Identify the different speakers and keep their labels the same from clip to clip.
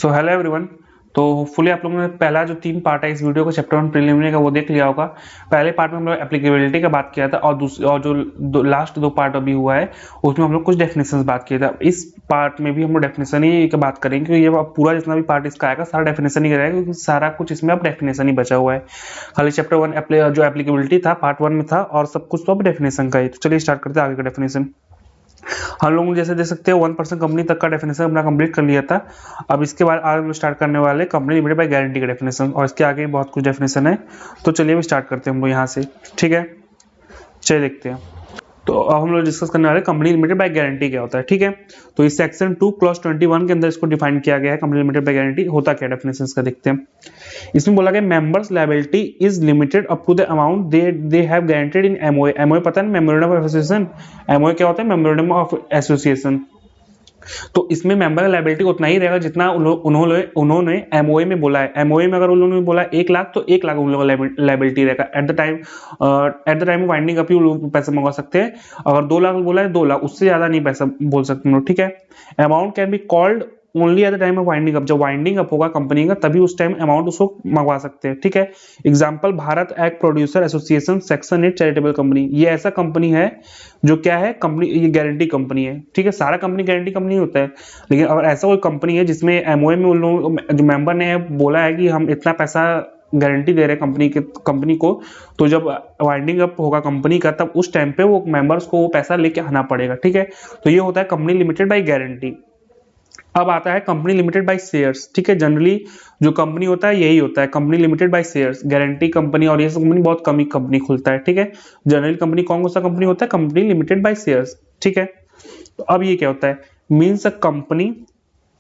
Speaker 1: So hello everyone. तो hopefully आप लोगों ने पहला जो 3 पार्ट है इस वीडियो का चैप्टर 1 प्रीलिमिनरी का वो देख लिया होगा। पहले पार्ट में हम लोग एप्लीकेबिलिटी का बात किया था और दूसरे और जो लास्ट 2 पार्ट अभी हुआ है उसमें हम लोग कुछ डेफिनेशंस बात किया था। इस पार्ट में भी हम लोग डेफिनेशन ही की बात करेंगे क्योंकि ये पूरा जितना भी पार्ट इसका आएगा सारा डेफिनेशन ही रहेगा क्योंकि सारा कुछ इसमें अब डेफिनेशन ही बचा हुआ है। खाली चैप्टर 1 जो एप्लीकेबिलिटी था पार्ट 1 में था और सब कुछ तो अब डेफिनेशन का ही। तो चलिए स्टार्ट करते हैं आगे का डेफिनेशन। हम लोग जैसे देख सकते हैं 1% कंपनी तक का डेफिनेशन अपना कंप्लीट कर लिया था। अब इसके बाद आज हम स्टार्ट करने वाले कंपनी लिमिटेड बाय गारंटी का डेफिनेशन और इसके आगे बहुत कुछ डेफिनेशन है। तो चलिए भी स्टार्ट करते हैं हम लोग यहाँ से। ठीक है, चलिए देखते हैं। तो अब हम लोग डिस्कस करने वाले कंपनी लिमिटेड बाय गारंटी क्या होता है। ठीक है, तो इस सेक्शन 2 क्लॉज 21 के अंदर इसको डिफाइन किया गया है। कंपनी लिमिटेड बाय गारंटी होता क्या, डेफिनेशन का देखते हैं। इसमें बोला गया members liability is limited up to the amount they have guaranteed in MOA. MOA पता है, मेमोरेंडम ऑफ एसोसिएशन। एमओए क्या होता है, मेमोरेंडम ऑफ एसोसिएशन। तो इसमें मेंबर का लायबिलिटी उतना ही रहेगा जितना उन्होंने एमओए में बोला है। एमओए में अगर उन्होंने बोला 1 लाख तो 1 लाख उन लोगों का लायबिलिटी रहेगा। At the time winding up ही लोग पैसे मंगवा सकते हैं। अगर 2 लाख बोला है 2 लाख, उससे ज्यादा नहीं पैसा बोल सकते लोग। ठीक है, amount can be called only eight the time of winding up. जब वाइंडिंग अप होगा कंपनी का तभी उस टाइम अमाउंट उसको मंगवा सकते हैं। ठीक है, example Bharat egg producer association section 8 charitable company. ये ऐसा कंपनी है जो क्या है, कंपनी ये गारंटी कंपनी है। ठीक है, सारा कंपनी गारंटी कंपनी होता है, लेकिन अगर ऐसा कोई कंपनी है जिसमें एमओए में उन लोगों जो मेंबर ने बोला है कि हम इतना पैसा गारंटी दे रहे हैं कंपनी को, तो जब वाइंडिंग अप होगा कंपनी का तब उस टाइम पे वो मेंबर्स को वो पैसा लेके आना पड़ेगा। ठीक है, तो ये होता है कंपनी लिमिटेड बाय गारंटी। अब आता है कंपनी लिमिटेड बाय शेयर्स। ठीक है, जनरली जो कंपनी होता है यही होता है, company limited by shares. Guarantee company और ये सब कंपनी बहुत कम ही कंपनी खुलता है। ठीक है, जनरली कंपनी कौन सा कंपनी होता है, कंपनी लिमिटेड बाय शेयर्स। ठीक है, तो अब ये क्या होता है, मीन्स अ कंपनी,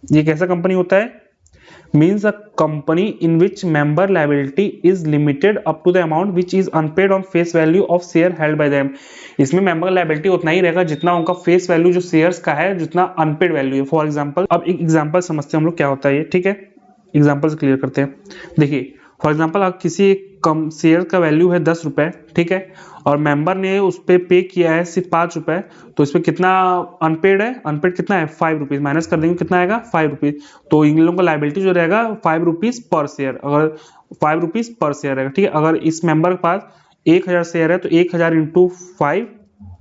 Speaker 1: ये कैसा कंपनी होता है, means a company in which member liability is limited up to the amount which is unpaid on face value of share held by them। इसमें member liability उतना ही रहेगा जितना उनका face value जो shares का है, जितना unpaid value है। फॉर एग्जांपल अब एक एग्जांपल समझते हैं हम लोग क्या होता है ये। ठीक है, एग्जांपल से क्लियर करते हैं। देखिए फॉर एग्जांपल आप किसी कम शेयर का वैल्यू है 10 रुपए, ठीक है, और मेंबर ने उस पर पे किया है सिर्फ 5 रुपए, तो इसमें कितना अनपेड है, अनपेड कितना है 5 रुपीज, माइनस कर देंगे कितना आएगा 5 रुपीज। तो इन लोगों का लाइबिलिटी जो रहेगा 5 रुपीज पर शेयर, अगर 5 रुपीज पर शेयर रहेगा। ठीक है, अगर इस मेंबर के पास 1000 शेयर है तो 1000 इंटू 5,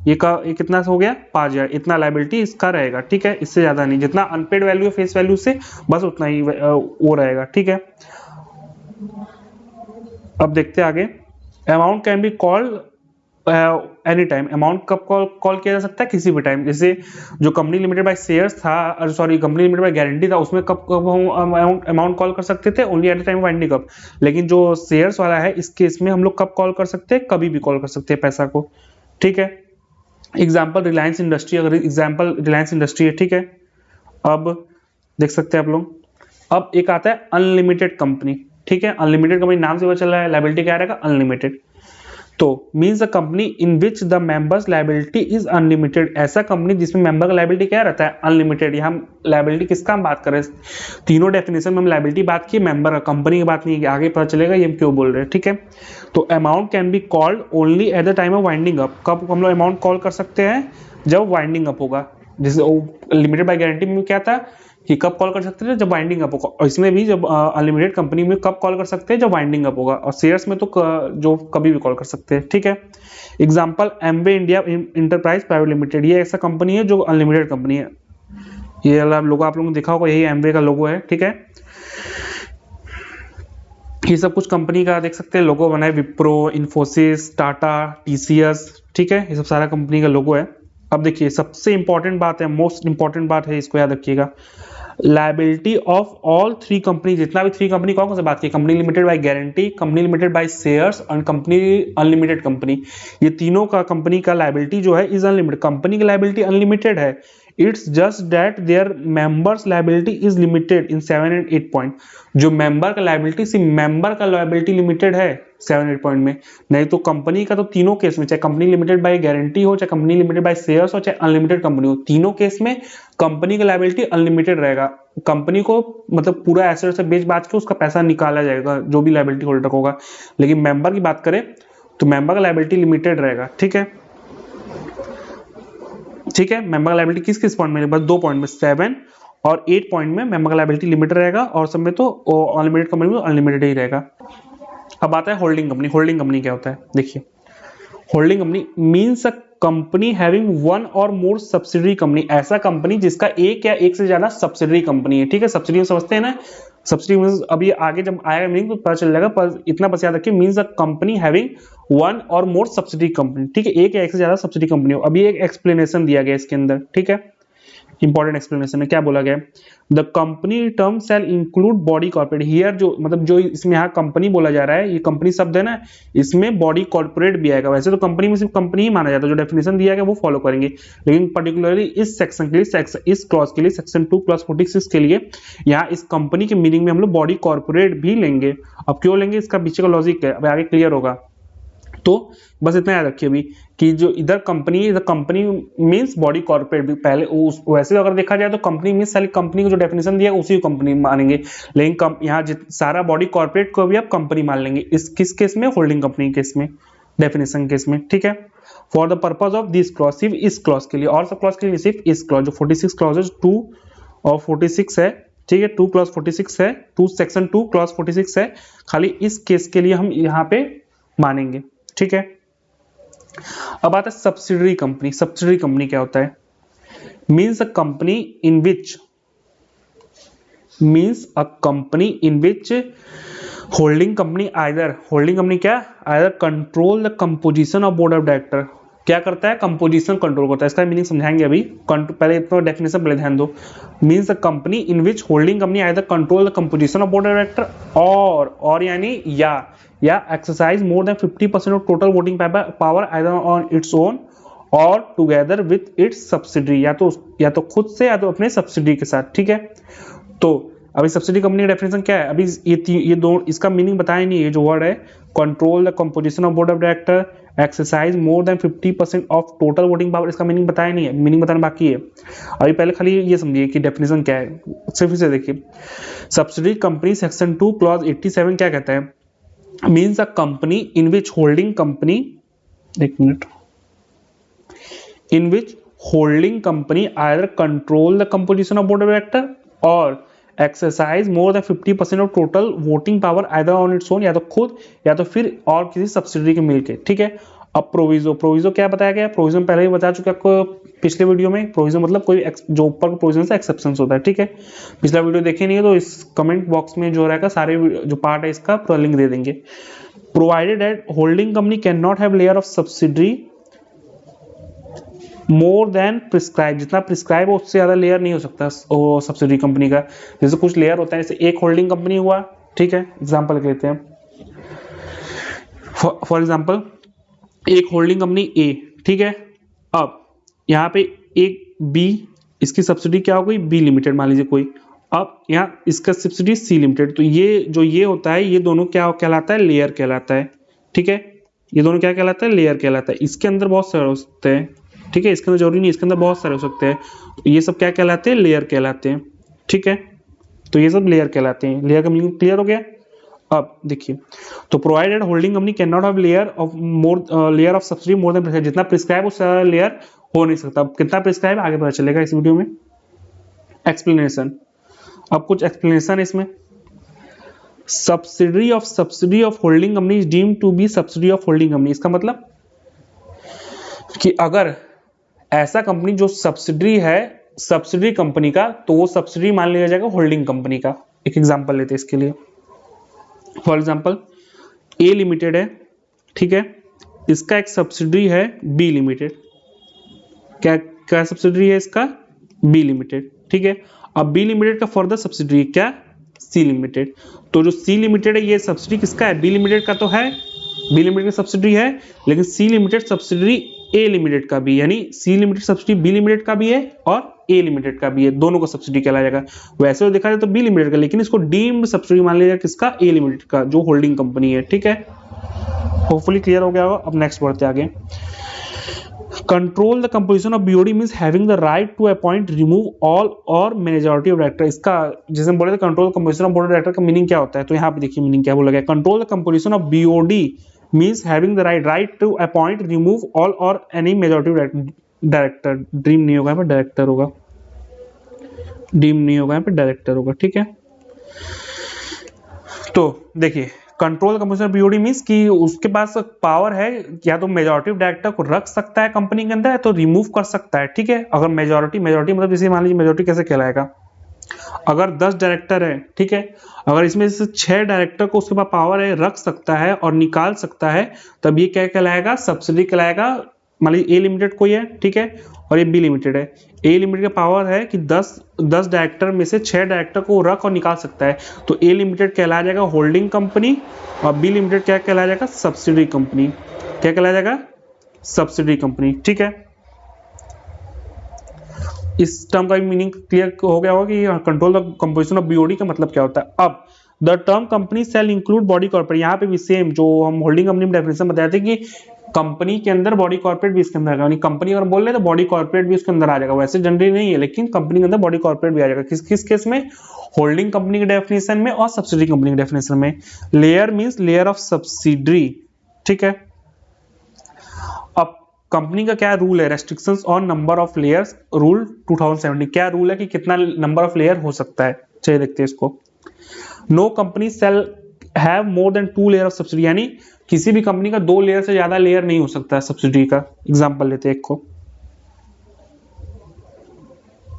Speaker 1: ये कितना हो गया 5000, इतना लाइबिलिटी इसका रहेगा। ठीक है, इससे ज्यादा नहीं, जितना अनपेड वैल्यू है फेस वैल्यू से बस उतना ही वो रहेगा। ठीक है, अब देखते हैं आगे। Amount can be called any time. Amount कब कॉल किया जा सकता है, किसी भी टाइम। जैसे जो कंपनी लिमिटेड बाय शेयर्स था, sorry company limited by guarantee था, उसमें कब हम अमाउंट कॉल कर सकते थे, only eight the time winding up. लेकिन जो शेयर्स वाला है इस केस में हम लोग कब कॉल कर सकते हैं, कभी भी कॉल कर सकते हैं पैसा को। ठीक है, एग्जाम्पल रिलायंस इंडस्ट्री, अगर एग्जाम्पल रिलायंस इंडस्ट्री है। ठीक है, अब देख सकते हैं आप लोग। अब एक आता है अनलिमिटेड कंपनी। ठीक है, अनलिमिटेड कंपनी नाम से पता चल रहा है, लायबिलिटी क्या रहेगा अनलिमिटेड। तो means a company in which the members liability is unlimited. ऐसा कंपनी जिसमें मेंबर का लायबिलिटी क्या रहता है, अनलिमिटेड। यहाँ लायबिलिटी किसका हम बात कर रहे हैं, तीनों डेफिनेशन में हम लायबिलिटी बात की, मेंबर का, कंपनी की बात नहीं की। आगे पता चलेगा ये हम क्यों बोल रहे हैं। ठीक है, तो amount can be called only eight the time of winding up. कब हम लोग अमाउंट कॉल कर सकते हैं, जब वाइंडिंग अप होगा। जैसे लिमिटेड बाय गारंटी में क्या था कि कब कॉल कर सकते थे, जब वाइंडिंग अप होगा। और इसमें भी जब अनलिमिटेड कंपनी में कब कॉल कर सकते हैं, जब वाइंडिंग अप होगा। और शेयर्स में तो जो कभी भी कॉल कर सकते हैं। ठीक है, example Amway India enterprise private limited. ये ऐसा कंपनी है जो अनलिमिटेड कंपनी है। ये लोगो आप लोगों ने देखा होगा, यही एमवे का लोगो है। ठीक है, ये सब कुछ कंपनी का देख सकते हैं लोगो बना है, विप्रो, इन्फोसिस, टाटा, टीसीएस। ठीक है, ये सब सारा कंपनी का लोगो है। अब देखिए सबसे इंपॉर्टेंट बात है, मोस्ट इंपॉर्टेंट बात है, इसको याद रखिएगा। लायबिलिटी ऑफ ऑल 3 कंपनी, जितना भी 3 कंपनी कौन से बात की, company limited by guarantee, company limited by shares और कंपनी अनलिमिटेड कंपनी। ये तीनों का कंपनी का लायबिलिटी जो है इज अनलिमिटेड। कंपनी की लायबिलिटी अनलिमिटेड है, it's just that there members liability is limited in 7 and 8 point. जो मेंबर का लायबिलिटी, सिर्फ मेंबर का लायबिलिटी लिमिटेड है 7 8 पॉइंट में, नहीं तो कंपनी का तो तीनों केस में, चाहे कंपनी लिमिटेड बाय गारंटी हो, चाहे कंपनी लिमिटेड बाय शेयर्स हो, चाहे अनलिमिटेड कंपनी हो, तीनों केस में कंपनी का लायबिलिटी अनलिमिटेड रहेगा। कंपनी को मतलब पूरा एसेट से बेच बाच के उसका पैसा निकाला जाएगा जो भी लायबिलिटी होल्डर होगा। लेकिन मेंबर की बात करें तो मेंबर का लायबिलिटी लिमिटेड रहेगा। ठीक है, ठीक है, मेंबर लायबिलिटी किस किस पॉइंट में, बस 2 पॉइंट में, 7 और 8 पॉइंट में मेंबर का लायबिलिटी लिमिटेड रहेगा और सब में तो अनलिमिटेड कंपनी में अनलिमिटेड ही रहेगा। अब आता है होल्डिंग कंपनी। होल्डिंग कंपनी क्या होता है, देखिए holding company means a company having one और मोर सब्सिडरी कंपनी, ऐसा कंपनी जिसका एक या एक से ज्यादा सब्सिडरी कंपनी है। ठीक है, सब्सिडी समझते हैं ना, सब्सिडी मींस अभी आगे जब आएगा मीनिंग तो पता चल जाएगा, पर इतना बस याद रखिए means a company having one और मोर सब्सिडरी कंपनी। ठीक है, एक या एक से ज्यादा सब्सिडी कंपनी हो। अभी एक एक्सप्लेनेशन दिया गया इसके अंदर, ठीक है, इंपॉर्टेंट एक्सप्लेनेशन है। क्या बोला गया, the company term shall include body corporate here, जो मतलब जो इसमें यहाँ कंपनी बोला जा रहा है, ये कंपनी शब्द है ना, इसमें बॉडी कॉर्पोरेट भी आएगा। वैसे तो कंपनी में सिर्फ कंपनी ही माना जाता है, जो डेफिनेशन दिया गया वो फॉलो करेंगे, लेकिन पर्टिकुलरली इस सेक्शन के लिए, इस क्लॉज के लिए, सेक्शन 2 क्लॉज 46 के लिए यहाँ इस कंपनी के मीनिंग में हम लोग बॉडी कॉर्पोरेट भी लेंगे। अब क्यों लेंगे, इसका पीछे का लॉजिक है, अब आगे क्लियर होगा। तो बस इतना याद रखिए अभी कि जो इधर कंपनी मींस बॉडी कॉर्पोरेट भी पहले वैसे अगर देखा जाए तो कंपनी मींस सारी कंपनी को जो डेफिनेशन दिया उसी को कंपनी मानेंगे, लेकिन यहाँ सारा बॉडी कॉर्पोरेट को भी आप कंपनी मान लेंगे। इस किस केस में, होल्डिंग कंपनी केस में, डेफिनेशन केस में। ठीक है, for the purpose of this clause, सिर्फ इस क्लॉज के लिए, और सब क्लॉज के लिए सिर्फ इस क्लॉज जो 46 क्लॉज 2 और 46 है। ठीक है, 2 क्लॉज 46 है, 2 सेक्शन 2 क्लॉज 46 है, खाली इस केस के लिए हम यहाँ पे मानेंगे। ठीक है, अब आता है सब्सिडरी कंपनी। सब्सिडरी कंपनी क्या होता है, means a company in which holding company क्या, either control the composition of board of director, क्या करता है, कंपोजिशन कंट्रोल करता है। इसका मीनिंग समझाएंगे अभी, पहले इतना डेफिनेशन पहले ध्यान दो। Means a company in which holding company either control the composition of board of director और यानी या exercise more than 50% of total voting power either on its own और टुगेदर विथ इट्स सब्सिडरी, या तो खुद से या तो अपने सब्सिडरी के साथ। ठीक है, तो अभी सब्सिडी कंपनी का डेफिनेशन क्या है, अभी ये दो इसका मीनिंग बताया नहीं, ये जो वर्ड है control the composition of board of director, exercise more than 50% of total voting power, इसका मीनिंग बताया नहीं है, मीनिंग बताना बाकी है। अभी पहले खाली ये समझिए कि डेफिनेशन क्या है, सिर्फ इसे देखिए। सब्सिडी कंपनी सेक्शन 2 क्लॉज 87 क्या कहता है, means a company in which holding company, एक minute, in which holding company either control the composition of board of director और exercise more than 50% of total voting power either on its own, या तो खुद या तो फिर और किसी सब्सिडरी के मिलके। ठीक है, अब प्रोविजो क्या बताया गया, प्रोविजन पहले ही बता चुके आपको पिछले वीडियो में। प्रोविजन मतलब कोई जो ऊपर प्रोविजन से एक्सेप्शन होता है। ठीक है, पिछला वीडियो देखे नहीं है तो इस कमेंट बॉक्स में जो रहेगा सारे जो पार्ट है इसका पूरा लिंक दे देंगे। Provided that holding company can not have layer of subsidiary more than prescribe, जितना प्रिस्क्राइब हो उससे ज्यादा लेयर नहीं हो सकता सब्सिडरी कंपनी का। जैसे कुछ लेयर होता है, जैसे एक होल्डिंग कंपनी हुआ, ठीक है, एग्जांपल लेते हैं, फॉर एग्जांपल एक होल्डिंग कंपनी ए, ठीक है, अब यहाँ पे एक बी, इसकी सब्सिडी क्या हो गई, बी लिमिटेड मान लीजिए कोई, अब यहाँ इसका सब्सिडी सी लिमिटेड, तो ये जो ये होता है ये दोनों क्या कहलाता है, लेयर कहलाता है। ठीक है, ये दोनों क्या कहलाता है, लेयर कहलाता है। इसके अंदर बहुत सारे हो सकते हैं, ठीक है, इसके अंदर जरूरी नहीं, इसके अंदर बहुत सारे हो सकते हैं, तो ये सब क्या कहलाते हैं, लेयर कहलाते हैं। ठीक है, तो ये सब लेयर कहलाते हैं। लेयर का मीनिंग क्लियर हो गया। अब देखिए, तो provided holding company can not have layer of subsidy more than, जितना प्रिस्क्राइब उससे लेयर हो नहीं सकता। कितना प्रिस्क्राइब आगे पता चलेगा इस वीडियो में। एक्सप्लेनेशन, अब कुछ एक्सप्लेनेशन इसमें। Subsidy of holding company is deemed to be subsidy of holding company, इसका मतलब कि अगर ऐसा कंपनी जो सब्सिडी है सब्सिडी कंपनी का, तो वो सब्सिडी मान लिया जाएगा होल्डिंग कंपनी का। एक एग्जांपल लेते हैं इसके लिए, फॉर एग्जांपल ए लिमिटेड है, ठीक है, इसका एक सब्सिडी है बी लिमिटेड, क्या सब्सिडी है इसका, बी लिमिटेड। ठीक है, अब बी लिमिटेड का फर्दर सब्सिडी क्या, सी लिमिटेड। तो जो सी लिमिटेड है ये सब्सिडी किसका है, बी लिमिटेड का तो है, बी लिमिटेड की सब्सिडी है, लेकिन C limited subsidy A limited का भी, यानी C limited subsidy B limited का भी है और ए लिमिटेड का भी है, दोनों का सब्सिडी कहलाया जाएगा। वैसे तो देखा जाए तो बी लिमिटेड का, लेकिन इसको डीम्ड सब्सिडी मान लिया किसका, ए लिमिटेड का, जो होल्डिंग कंपनी है। ठीक है, होपफुली क्लियर हो गया होगा। अब नेक्स्ट बढ़ते आगे। Control the composition of BOD means having the right to appoint, remove all or majority of director. इसका जैसे हम बोले थे control composition of board of director का मीनिंग क्या होता है, तो यहाँ पे देखिए मीनिंग क्या बोला गया। Control the composition of BOD means having the right to appoint, remove all or any majority director, ड्रीम नहीं होगा पर डायरेक्टर होगा, डीम नहीं होगा, यहाँ पे डायरेक्टर होगा, ठीक है। तो देखिए कंट्रोल कंपोजिशन बीओडी मींस कि उसके पास पावर है, या तो मेजॉरिटी डायरेक्टर को रख सकता है कंपनी के अंदर, या तो रिमूव कर सकता है, ठीक है। अगर मेजॉरिटी मतलब जैसे मान लीजिए मेजॉरिटी कैसे कहलाएगा, अगर 10 डायरेक्टर है, ठीक है, अगर इसमें से 6 डायरेक्टर को उसके पास पावर है, रख सकता है और निकाल सकता है, तब ये क्या कहलाएगा, सब्सिडी कहलाएगा। मान लीजिए ए लिमिटेड कोई है, ठीक है, और ये बी लिमिटेड है। ए लिमिटेड का पावर है कि 10 डायरेक्टर में से 6 डायरेक्टर को रख और निकाल सकता है, तो ए लिमिटेड कहलाया जाएगा होल्डिंग कंपनी, और बी लिमिटेड क्या कहलाया जाएगा, सब्सिडी कंपनी। क्या कहलाया जाएगा, सब्सिडी कंपनी, ठीक है। इस टर्म का मीनिंग क्लियर हो गया होगा कि control the composition of BOD का मतलब क्या होता है। अब the term company shall include body corporate, यहाँ पे भी सेम जो हम होल्डिंग कंपनी में डेफिनेशन बताए थे कि कंपनी के अंदर बॉडी कॉर्पोरेट भी इसके अंदर आएगा, कंपनी अगर बोल रहे तो बॉडी कॉर्पोरेट भी उसके अंदर आ जाएगा, वैसे जनरली नहीं है, लेकिन कंपनी के अंदर बॉडी कॉर्पोरेट भी आ जाएगा। किस किस केस में, होल्डिंग कंपनी के डेफिनेशन में और सब्सिडी कंपनी के डेफिनेशन में। Layer means layer of subsidiary, ठीक है। अब कंपनी का क्या रूल है, restrictions on number of layers rule 2017, क्या रूल है कि कितना नंबर ऑफ लेयर हो सकता है, चलिए देखते हैं इसको। No company shall have more than 2 layer of subsidy, यानी किसी भी कंपनी का 2 लेयर से ज्यादा लेयर नहीं हो सकता है सब्सिडी का। एग्जांपल लेते हैं एक को,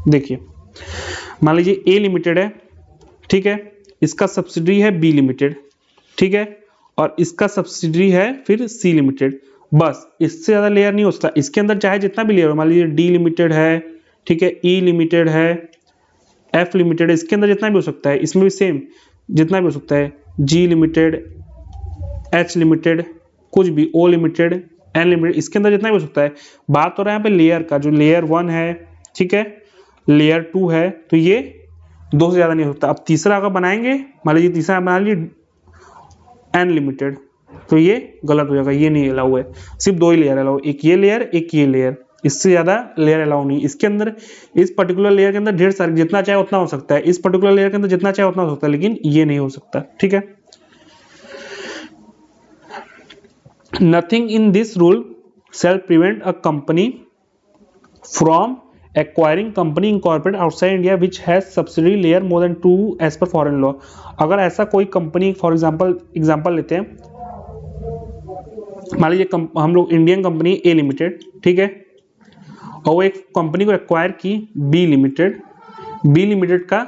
Speaker 1: देखिए मान लीजिए ए लिमिटेड है, ठीक है, इसका सब्सिडी है बी लिमिटेड, ठीक है, और इसका सब्सिडी है फिर सी लिमिटेड, बस इससे ज्यादा लेयर नहीं हो सकता। इसके अंदर चाहे जितना भी लेयर हो, मान लीजिए डी लिमिटेड है, ठीक है, ई लिमिटेड है, एफ लिमिटेड है, इसके अंदर जितना भी हो सकता है, इसमें भी सेम जितना भी हो सकता है, जी लिमिटेड, एच लिमिटेड, कुछ भी, ओ लिमिटेड, एन लिमिटेड, इसके अंदर जितना भी हो सकता है। बात हो रहा है यहाँ पे लेयर का, जो लेयर 1 है, ठीक है, लेयर 2 है, तो ये 2 से ज्यादा नहीं हो सकता। अब तीसरा अगर बनाएंगे, मान लीजिए तीसरा बना लीजिए एन लिमिटेड, तो ये गलत हो जाएगा, ये नहीं अलाउ है, सिर्फ 2 ही लेयर अलाउ, एक ये लेयर एक ये लेयर, इससे ज्यादा लेयर अलाउ नहीं। इसके अंदर इस पर्टिकुलर लेयर के अंदर ढेर सारे, जितना चाहे उतना हो सकता है, इस पर्टिकुलर लेयर के अंदर जितना चाहे उतना हो सकता है, लेकिन ये नहीं हो सकता, ठीक है। Nothing in this rule shall prevent a company from acquiring company incorporated outside India which has subsidiary layer more than 2 as per foreign law। अगर ऐसा कोई कंपनी, फॉर एग्जांपल लेते हैं, मान लीजिए हम लोग इंडियन कंपनी ए लिमिटेड, ठीक है, और वो एक कंपनी को एक्वायर की बी लिमिटेड, बी लिमिटेड का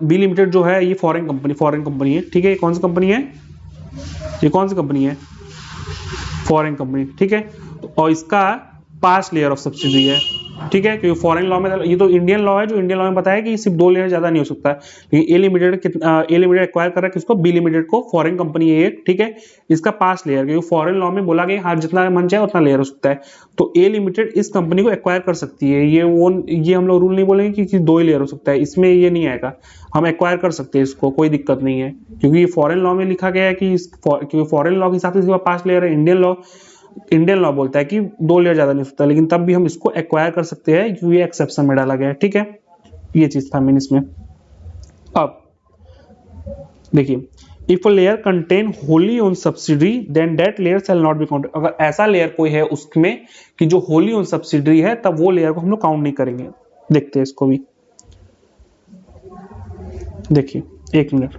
Speaker 1: बी लिमिटेड जो है ये फॉरेन कंपनी है, ठीक है। ये कौन सी कंपनी है, ये कौन सी कंपनी है, फॉरेन कंपनी, ठीक है। और इसका 5 लेयर ऑफ सब्सिडी है, ठीक है, क्योंकि फॉरेन लॉ में, ये तो इंडियन लॉ है, जो इंडियन लॉ में बताया कि सिर्फ 2 लेयर ज्यादा नहीं हो सकता है, लेकिन ए लिमिटेड एक्वायर कर रहा है किसको, बी लिमिटेड को, फॉरेन कंपनी है एक, ठीक है, इसका 5 लेयर, क्योंकि फॉरेन लॉ में बोला गया हाँ जितना मन चाहे उतना लेयर हो सकता है, तो ए लिमिटेड इस कंपनी को एक्वायर कर सकती है। ये हम लोग रूल नहीं बोलेंगे कि 2 ही लेयर हो सकता है, इसमें ये नहीं आएगा, हम एक्वायर कर सकते हैं इसको, कोई दिक्कत नहीं है, क्योंकि ये फॉरेन लॉ में लिखा गया है कि क्योंकि फॉरेन लॉ के हिसाब से 5 लेयर है, इंडियन लॉ बोलता है कि 2 लेयर ज्यादा नहीं सकता, लेकिन तब भी हम इसको एक्वायर कर सकते हैं क्योंकि ये एक्सेप्शन में डाला गया है, ठीक है। ये चीज था मेन इसमें। अब देखिए, if a layer contain wholly on subsidy then that layer shall not be counted, अगर ऐसा लेयर कोई है उसमें कि जो होली ऑन सब्सिडी है, तब वो लेयर को हम लोग काउंट नहीं करेंगे। देखते हैं इसको भी, देखिए एक मिनट,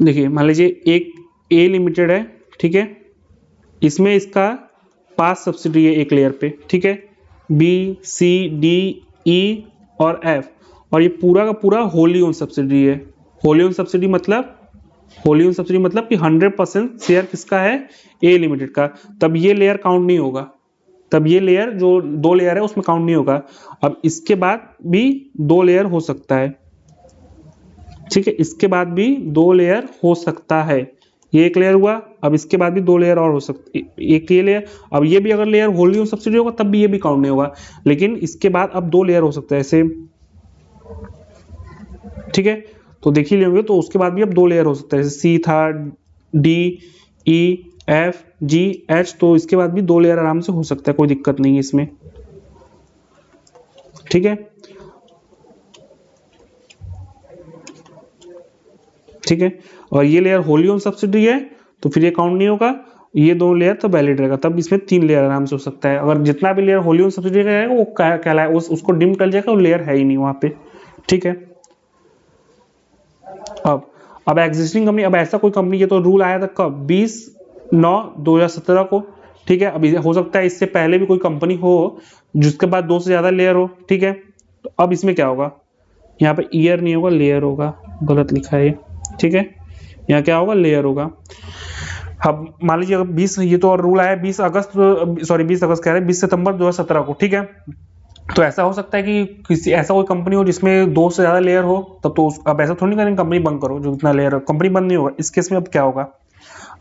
Speaker 1: देखिए मान लीजिए एक ए लिमिटेड है, ठीक है, इसमें इसका 5 सब्सिडी है एक लेयर पे, ठीक है, बी सी डी ई और एफ, और ये पूरा का पूरा होली ओन सब्सिडी है। होली ओन सब्सिडी मतलब कि 100% शेयर किसका है, ए लिमिटेड का, तब ये लेयर काउंट नहीं होगा, तब ये लेयर जो 2 लेयर है उसमें काउंट नहीं होगा। अब इसके बाद भी 2 लेयर हो सकता है, ठीक है, इसके बाद भी 2 लेयर हो सकता है, ये एक लेयर हुआ, अब इसके बाद भी 2 लेयर और हो सकती, एक ये लेयर, अब ये भी अगर लेयर होल्डी ऑन सब्सिडी होगा तब भी ये भी काउंट नहीं होगा, लेकिन इसके बाद अब 2 लेयर हो सकता है सेम, ठीक है। तो देख ही लेंगे, तो उसके बाद भी अब 2 लेयर हो सकता है, जैसे सी था, D E F G H, तो इसके बाद भी 2 लेयर आराम से हो सकता है, कोई दिक्कत नहीं है इसमें, ठीक है। ठीक है। और ये लेयर होली ओन सब्सिडरी है तो फिर ये काउंट नहीं होगा, ये दो लेयर तो वैलिड रहेगा, तब इसमें 3 लेयर आराम से हो सकता है। अगर जितना भी लेयर होली ओन सब्सिडरी रहेगा वो कहलाए उसको डिम कर जाएगा, वो लेयर है ही नहीं वहां पे। ठीक है। अब एग्जिस्टिंग कंपनी, अब ऐसा कोई कंपनी, ये तो रूल आया था कब, 20/9/2017 को। ठीक है। अब हो सकता है इससे पहले भी कोई कंपनी हो जिसके बाद 2 से ज्यादा लेयर हो। ठीक है। तो अब इसमें क्या होगा, यहाँ पे ईयर नहीं होगा, लेयर होगा, गलत लिखा है ये। ठीक है। यहाँ क्या होगा, लेयर होगा। अब मान लीजिए अगर 20, ये तो और रूल आया 20 अगस्त कह रहे हैं 20 सितंबर 2017 को। ठीक है। तो ऐसा हो सकता है कि किसी ऐसा कोई कंपनी हो जिसमें 2 से ज्यादा लेयर हो, तब तो अब ऐसा थोड़ी करेंगे कंपनी बंद करो जो इतना लेयर हो, कंपनी बंद नहीं होगा। इस केस में अब क्या होगा,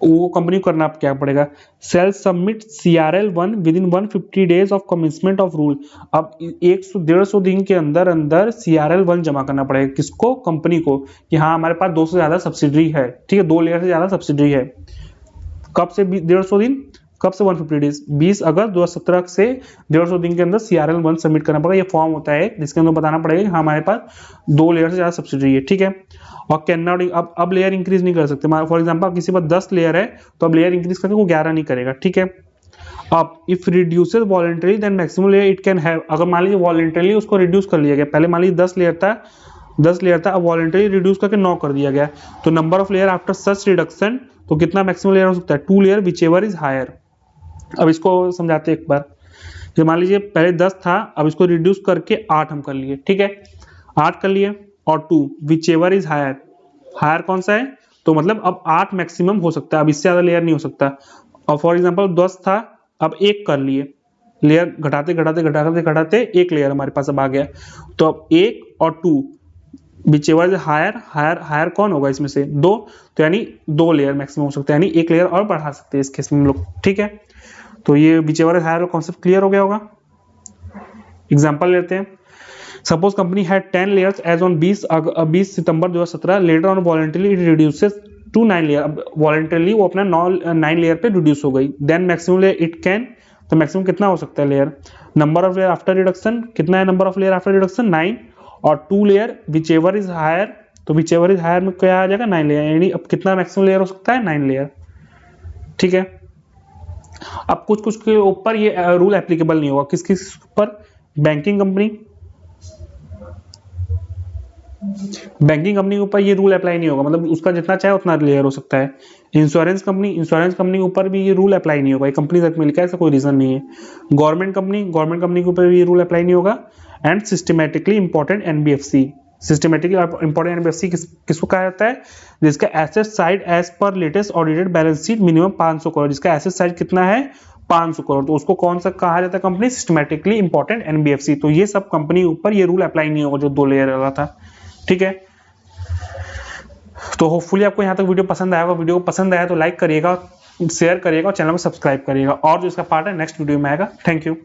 Speaker 1: वो कंपनी को करना क्या पड़ेगा, shall submit CRL1 within 150 days of commencement of rule. अब 100-150 दिन के अंदर अंदर CRL1 जमा करना पड़ेगा, किसको, कंपनी को, कि हाँ हमारे पास 2 से ज्यादा सब्सिडरी है। ठीक है, 2 लेयर से ज्यादा सब्सिडरी है। कब से 150 दिन, कब से 150 डेज, 20 अगस्त 2017 से 150 दिन के अंदर CRL1 सबमिट करना पड़ेगा। ये फॉर्म होता है जिसके अंदर बताना पड़ेगा कि हाँ हमारे पास 2 लेयर से ज्यादा सब्सिडरी है। ठीक है। और कैन नॉट, अब लेयर इंक्रीज नहीं कर सकते। फॉर एग्जांपल किसी पर 10 लेयर है तो अब लेयर इंक्रीज करके वो 11 नहीं करेगा। ठीक है। अब if reduces voluntary then maximum layer it can have, अगर मान लीजिए वॉलंटरी उसको रिड्यूस कर लिया गया, पहले मान लीजिए 10 लेयर था, अब वॉलंटरी रिड्यूस करके 9 कर दिया गया, तो number of layer after such reduction, तो कितना मैक्सिमम लेयर हो सकता है, 2 layer whichever is higher. अब इसको समझाते हैं एक बार। जो मान लीजिए पहले 10 था, अब इसको रिड्यूस करके 8 हम कर लिए। ठीक है, 8 कर लिए, और 2 whichever is higher, higher कौन सा है, तो मतलब अब 8 मैक्सिमम हो सकता है, अब इससे ज्यादा लेयर नहीं हो सकता। और फॉर एग्जांपल 10 था, अब 1 कर लिए, लेयर घटाते घटाते घटाते घटाते 1 लेयर हमारे पास अब आ गया, तो अब 1 और 2 whichever is higher, higher कौन होगा इसमें से, 2, तो यानी 2 लेयर मैक्सिमम हो सकता है, यानी 1 लेयर और बढ़ा सकते हैं इस केस में हम लोग। ठीक है। तो ये whichever is higher concept clear हो गया होगा। एग्जांपल लेते हैं। Suppose company had 10 layers as on 20 सितंबर 2017, later on voluntary it reduces to 9 layer. अब वॉलंटरी वो अपना 9 लेयर पे रिड्यूस हो गई, then maximum layer it can, तो मैक्सिमम कितना हो सकता है layer, number of layer after reduction, कितना है number of layer after reduction, 9, और 2 layer whichever is higher, तो विच एवर इज हायर में क्या आ जाएगा, 9 लेयर, यानी अब कितना मैक्सिमम लेयर हो सकता है, 9 लेयर। ठीक है। अब कुछ कुछ के ऊपर ये रूल एप्लीकेबल नहीं होगा, किस किस ऊपर, बैंकिंग कंपनी के ऊपर ये रूल अप्लाई नहीं होगा, मतलब उसका जितना चाहे उतना लेयर हो सकता है। इंश्योरेंस कंपनी के ऊपर भी ये रूल अप्लाई नहीं होगा, ये कंपनी तक में लिखा है, ऐसा कोई रीजन नहीं है। गवर्नमेंट कंपनी के ऊपर भी ये रूल अप्लाई नहीं होगा। And systematically important NBFC, systematically important NBFC किसको कहा जाता है, जिसका asset side as per latest audited balance sheet minimum 500 crore, जिसका एसेट साइड कितना है, 500 करोड़, तो उसको कौन सा कहा जाता है कंपनी, सिस्टमेटिकली इंपॉर्टेंट NBFC। तो ये सब कंपनी ऊपर ये रूल अप्लाई नहीं होगा जो 2 लेयर वाला था। ठीक है। तो होपफुली आपको यहाँ तक वीडियो पसंद आएगा। वीडियो को पसंद आया तो लाइक करिएगा, शेयर करिएगा और चैनल को सब्सक्राइब करिएगा, और जो इसका पार्ट है नेक्स्ट वीडियो में आएगा। Thank you.